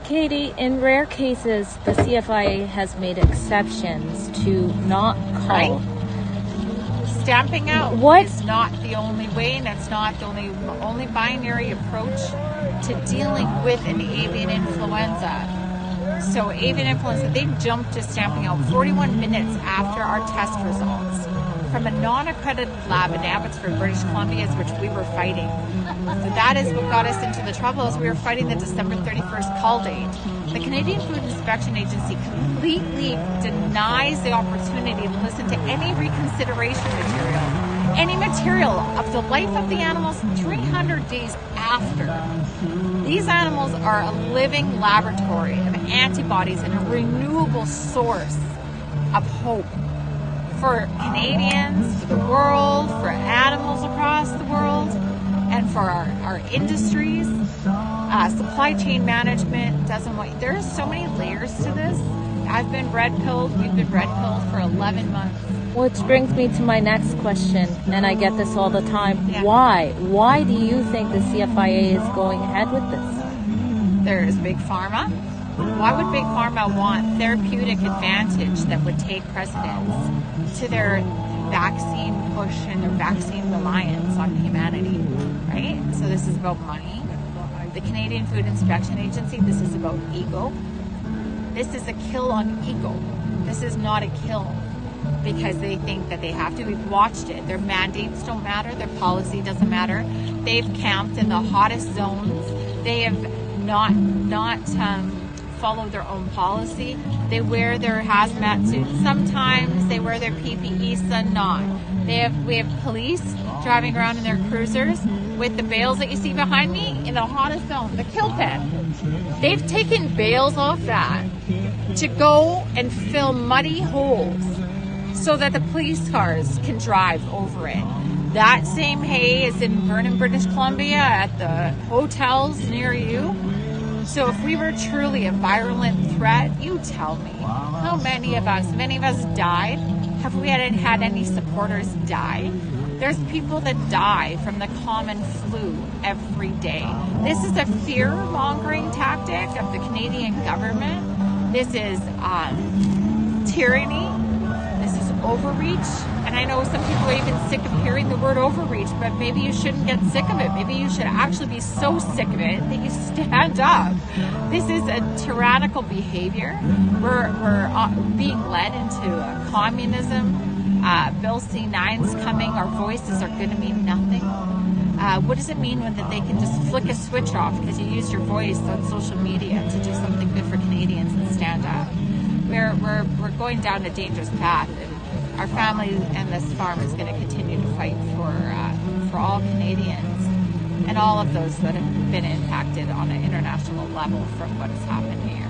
Katie, in rare cases, the CFIA has made exceptions to not call. Stamping out is not the only way, and it's not the only binary approach to dealing with an avian influenza. So avian influenza, they jumped to stamping out 41 minutes after our test results from a non-accredited lab in Abbotsford, British Columbia, which we were fighting. So that is what got us into the trouble, is we were fighting the December 31st call date. The Canadian Food Inspection Agency completely denies the opportunity to listen to any reconsideration material, any material of the life of the animals 300 days after. These animals are a living laboratory of antibodies and a renewable source of hope for Canadians, for the world, for animals across the world, and for our industries. Supply chain management doesn't want. There are so many layers to this. I've been red pilled. We've been red pilled for 11 months. Which brings me to my next question, and I get this all the time. Yeah. Why? Why do you think the CFIA is going ahead with this? There's Big Pharma. Why would Big Pharma want therapeutic advantage that would take precedence to their vaccine push and their vaccine reliance on humanity, right? So this is about money. The Canadian Food Inspection Agency, this is about ego. This is a kill on ego. This is not a kill because they think that they have to. We've watched it. Their mandates don't matter. Their policy doesn't matter. They've camped in the hottest zones. They have not follow their own policy. They wear their hazmat suits. Sometimes they wear their PPE, some not. We have police driving around in their cruisers with the bales that you see behind me in the hottest zone, the kill pen. They've taken bales off that to go and fill muddy holes so that the police cars can drive over it. That same hay is in Vernon, British Columbia at the hotels near you. So if we were truly a virulent threat, you tell me, how many of us died? Have we had any supporters die? There's people that die from the common flu every day. This is a fear-mongering tactic of the Canadian government. This is tyranny. This is overreach. And I know some people are even sick of hearing the word overreach, but maybe you shouldn't get sick of it. Maybe you should actually be so sick of it that you stand up. This is a tyrannical behavior. We're being led into a communism. Bill C9's coming. Our voices are going to mean nothing. What does it mean when that they can just flick a switch off because you use your voice on social media to do something good for Canadians and stand up? We're going down a dangerous path. Our family and this farm is going to continue to fight for all Canadians and all of those that have been impacted on an international level from what has happened here.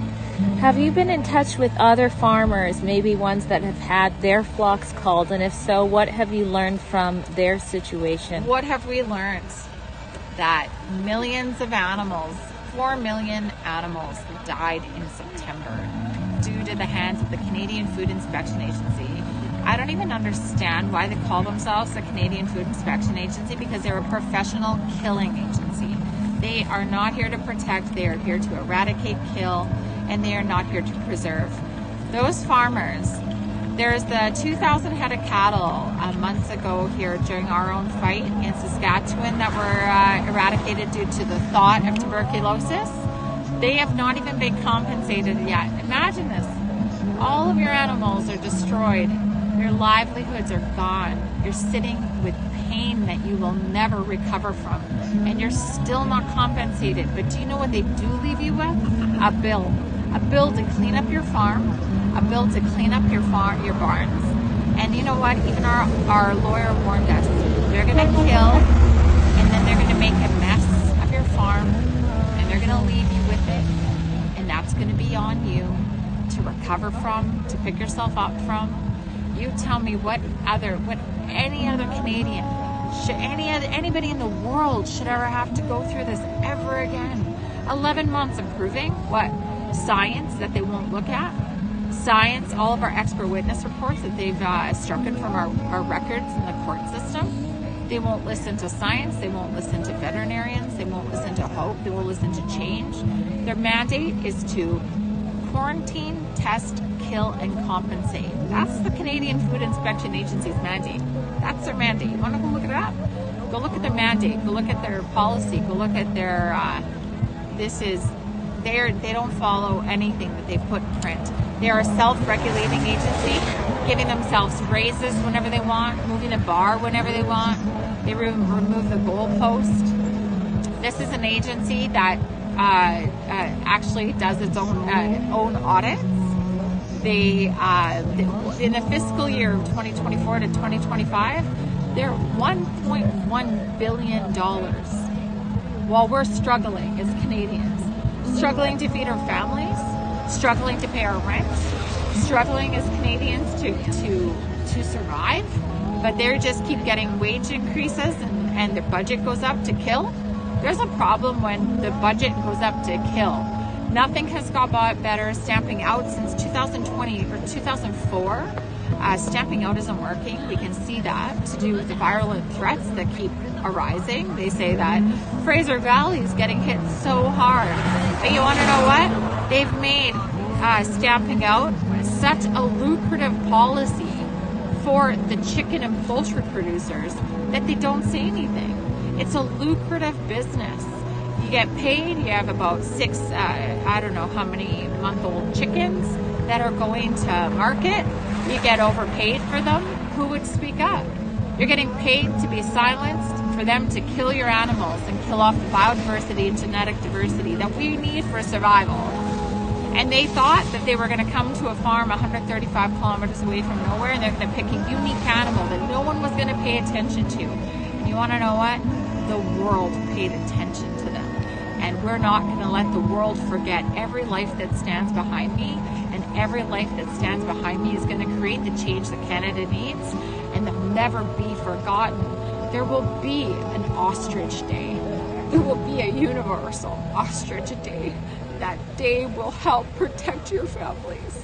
Have you been in touch with other farmers, maybe ones that have had their flocks culled? And if so, what have you learned from their situation? What have we learned? That millions of animals, 4 million animals, died in September due to the hands of the Canadian Food Inspection Agency. I don't even understand why they call themselves the Canadian Food Inspection Agency, because they're a professional killing agency. They are not here to protect, they are here to eradicate, kill, and they are not here to preserve. Those farmers, there's the 2,000 head of cattle months ago here during our own fight in Saskatchewan that were eradicated due to the thought of tuberculosis. They have not even been compensated yet. Imagine this. All of your animals are destroyed. Your livelihoods are gone. You're sitting with pain that you will never recover from. And you're still not compensated. But do you know what they do leave you with? A bill. A bill to clean up your farm. A bill to clean up your barns. And you know what? Even our lawyer warned us. They're going to kill, and then they're going to make a mess of your farm, and they're going to leave you with it. And that's going to be on you to recover from, to pick yourself up from. You tell me what any other Canadian, anybody in the world should ever have to go through this ever again. 11 months of proving what? Science that they won't look at. Science, all of our expert witness reports that they've stricken from our records in the court system. They won't listen to science. They won't listen to veterinarians. They won't listen to hope. They won't listen to change. Their mandate is to quarantine, test, kill, and compensate. That's the Canadian Food Inspection Agency's mandate. That's their mandate. You want to go look it up? Go look at their mandate. Go look at their policy. Go look at their, they don't follow anything that they put in print. They are a self-regulating agency, giving themselves raises whenever they want, moving the bar whenever they want. They remove the goalpost. This is an agency that actually does its own audits. They, in the fiscal year of 2024 to 2025, they're $1.1 billion, while we're struggling as Canadians, struggling to feed our families, struggling to pay our rent, struggling as Canadians to survive, but they just keep getting wage increases and their budget goes up to kill. There's a problem when the budget goes up to kill. Nothing has got better. Stamping out since 2020 or 2004. Stamping out isn't working. We can see that to do with the virulent threats that keep arising. They say that Fraser Valley is getting hit so hard. But you want to know what? They've made stamping out such a lucrative policy for the chicken and poultry producers that they don't say anything. It's a lucrative business. You get paid, you have about 6, I don't know how many month-old chickens that are going to market. You get overpaid for them. Who would speak up? You're getting paid to be silenced, for them to kill your animals and kill off the biodiversity and genetic diversity that we need for survival. And they thought that they were going to come to a farm 135 kilometers away from nowhere and they're going to pick a unique animal that no one was going to pay attention to. And you want to know what? The world paid attention to them. And we're not going to let the world forget every life that stands behind me, and every life that stands behind me is going to create the change that Canada needs, and they'll never be forgotten. There will be an ostrich day. There will be a universal ostrich day. That day will help protect your families.